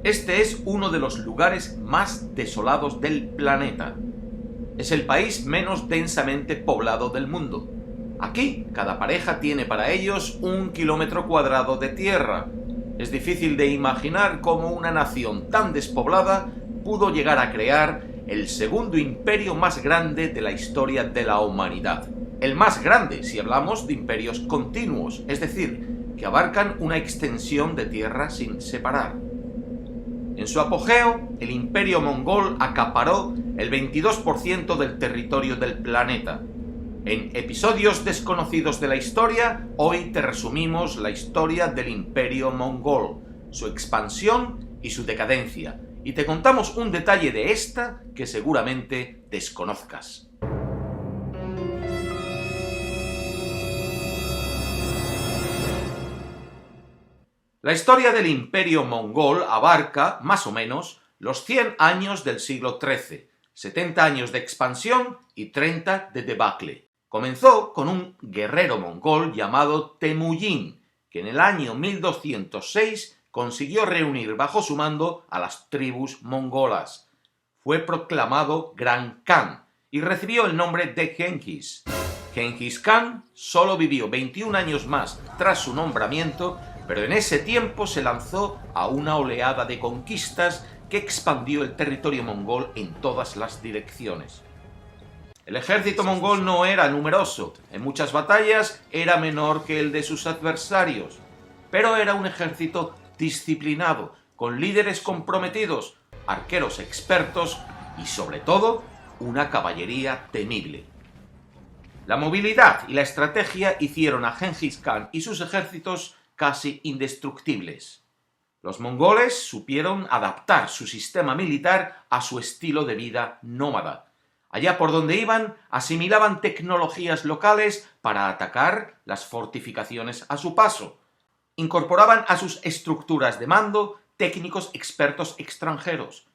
Este es uno de los lugares más desolados del planeta. Es el país menos densamente poblado del mundo. Aquí, cada pareja tiene para ellos 1 kilómetro cuadrado de tierra. Es difícil de imaginar cómo una nación tan despoblada pudo llegar a crear el segundo imperio más grande de la historia de la humanidad. El más grande si hablamos de imperios continuos, es decir, que abarcan una extensión de tierra sin separar. En su apogeo, el imperio mongol acaparó el 22% del territorio del planeta. En episodios desconocidos de la historia, hoy te resumimos la historia del imperio mongol, su expansión y su decadencia, y te contamos un detalle de esta que seguramente desconozcas. La historia del imperio mongol abarca, más o menos, los 100 años del siglo XIII, 70 años de expansión y 30 de debacle. Comenzó con un guerrero mongol llamado Temujin, que en el año 1206 consiguió reunir bajo su mando a las tribus mongolas. Fue proclamado Gran Khan y recibió el nombre de Genghis. Genghis Khan solo vivió 21 años más tras su nombramiento, pero en ese tiempo se lanzó a una oleada de conquistas que expandió el territorio mongol en todas las direcciones. El ejército mongol no era numeroso, en muchas batallas era menor que el de sus adversarios, pero era un ejército disciplinado, con líderes comprometidos, arqueros expertos y, sobre todo, una caballería temible. La movilidad y la estrategia hicieron a Genghis Khan y sus ejércitos casi indestructibles. Los mongoles supieron adaptar su sistema militar a su estilo de vida nómada. Allá por donde iban, asimilaban tecnologías locales para atacar las fortificaciones a su paso. Incorporaban a sus estructuras de mando técnicos expertos extranjeros.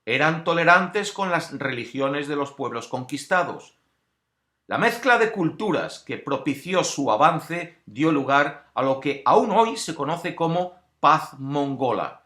Eran tolerantes con las religiones de los pueblos conquistados. La mezcla de culturas que propició su avance dio lugar a lo que aún hoy se conoce como paz mongola.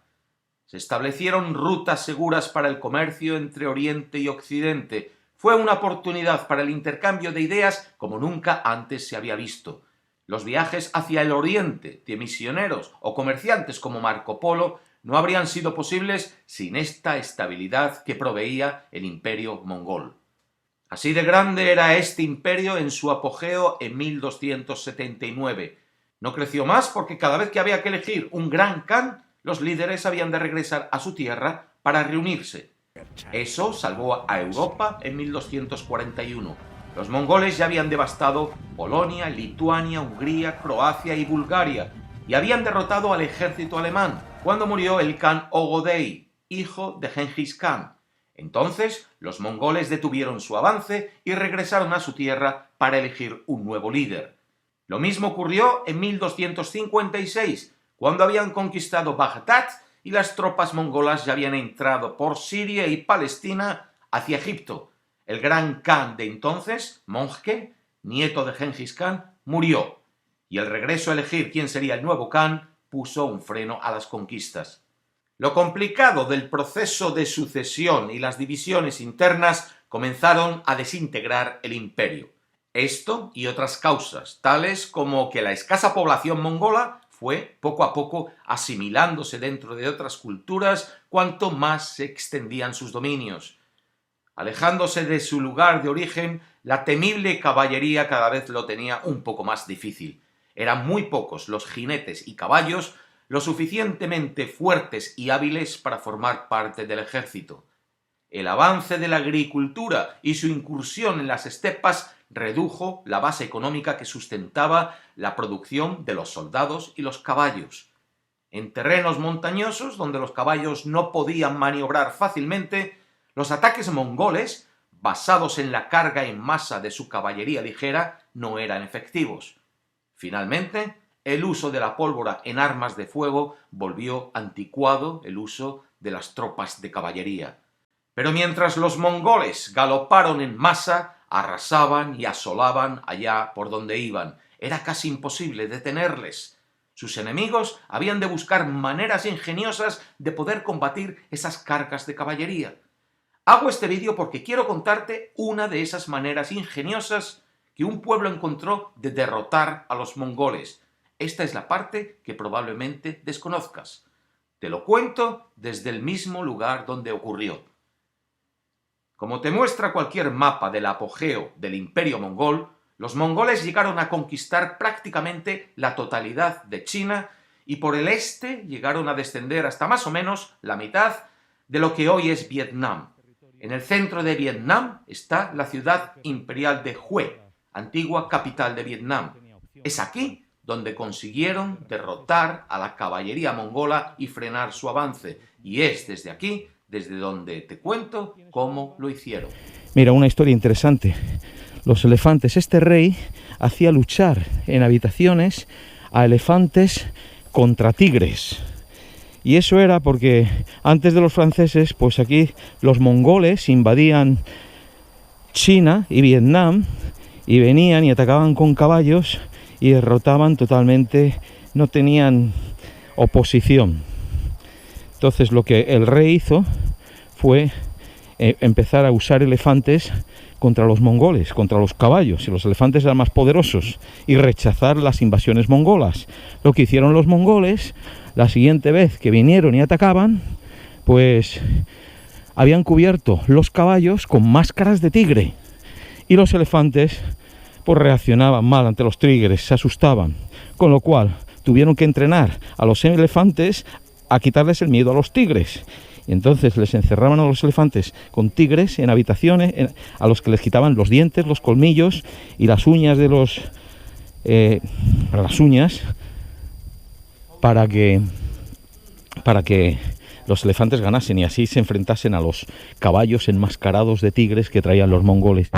Se establecieron rutas seguras para el comercio entre Oriente y Occidente. Fue una oportunidad para el intercambio de ideas como nunca antes se había visto. Los viajes hacia el Oriente de misioneros o comerciantes como Marco Polo no habrían sido posibles sin esta estabilidad que proveía el imperio mongol. Así de grande era este imperio en su apogeo en 1279. No creció más porque cada vez que había que elegir un gran khan, los líderes habían de regresar a su tierra para reunirse. Eso salvó a Europa en 1241. Los mongoles ya habían devastado Polonia, Lituania, Hungría, Croacia y Bulgaria, y habían derrotado al ejército alemán cuando murió el khan Ogodei, hijo de Genghis Khan. Entonces, los mongoles detuvieron su avance y regresaron a su tierra para elegir un nuevo líder. Lo mismo ocurrió en 1256, cuando habían conquistado Bagdad y las tropas mongolas ya habían entrado por Siria y Palestina hacia Egipto. El gran khan de entonces, Mongke, nieto de Genghis Khan, murió, y el regreso a elegir quién sería el nuevo khan puso un freno a las conquistas. Lo complicado del proceso de sucesión y las divisiones internas comenzaron a desintegrar el imperio. Esto y otras causas, tales como que la escasa población mongola fue poco a poco asimilándose dentro de otras culturas cuanto más se extendían sus dominios. Alejándose de su lugar de origen, la temible caballería cada vez lo tenía un poco más difícil. Eran muy pocos los jinetes y caballos lo suficientemente fuertes y hábiles para formar parte del ejército. El avance de la agricultura y su incursión en las estepas redujo la base económica que sustentaba la producción de los soldados y los caballos. En terrenos montañosos, donde los caballos no podían maniobrar fácilmente, los ataques mongoles, basados en la carga en masa de su caballería ligera, no eran efectivos. Finalmente, el uso de la pólvora en armas de fuego volvió anticuado el uso de las tropas de caballería. Pero mientras los mongoles galoparon en masa, arrasaban y asolaban allá por donde iban. Era casi imposible detenerles. Sus enemigos habían de buscar maneras ingeniosas de poder combatir esas cargas de caballería. Hago este vídeo porque quiero contarte una de esas maneras ingeniosas que un pueblo encontró de derrotar a los mongoles. Esta es la parte que probablemente desconozcas. Te lo cuento desde el mismo lugar donde ocurrió. Como te muestra cualquier mapa del apogeo del Imperio Mongol, los mongoles llegaron a conquistar prácticamente la totalidad de China y por el este llegaron a descender hasta más o menos la mitad de lo que hoy es Vietnam. En el centro de Vietnam está la ciudad imperial de Hue, antigua capital de Vietnam. Es aquí donde consiguieron derrotar a la caballería mongola y frenar su avance. Y es desde aquí, desde donde te cuento cómo lo hicieron. Mira, una historia interesante. Los elefantes, este rey hacía luchar en habitaciones a elefantes contra tigres. Y eso era porque antes de los franceses, pues aquí los mongoles invadían China y Vietnam y venían y atacaban con caballos y derrotaban totalmente, no tenían oposición. Entonces lo que el rey hizo fue empezar a usar elefantes contra los mongoles, contra los caballos, y los elefantes eran más poderosos, y rechazar las invasiones mongolas. Lo que hicieron los mongoles, la siguiente vez que vinieron y atacaban, pues habían cubierto los caballos con máscaras de tigre, y los elefantes pues reaccionaban mal ante los tigres, se asustaban, con lo cual tuvieron que entrenar a los elefantes a quitarles el miedo a los tigres. Y entonces les encerraban a los elefantes con tigres en habitaciones, a los que les quitaban los dientes, los colmillos y las uñas de las uñas para que los elefantes ganasen y así se enfrentasen a los caballos enmascarados de tigres que traían los mongoles.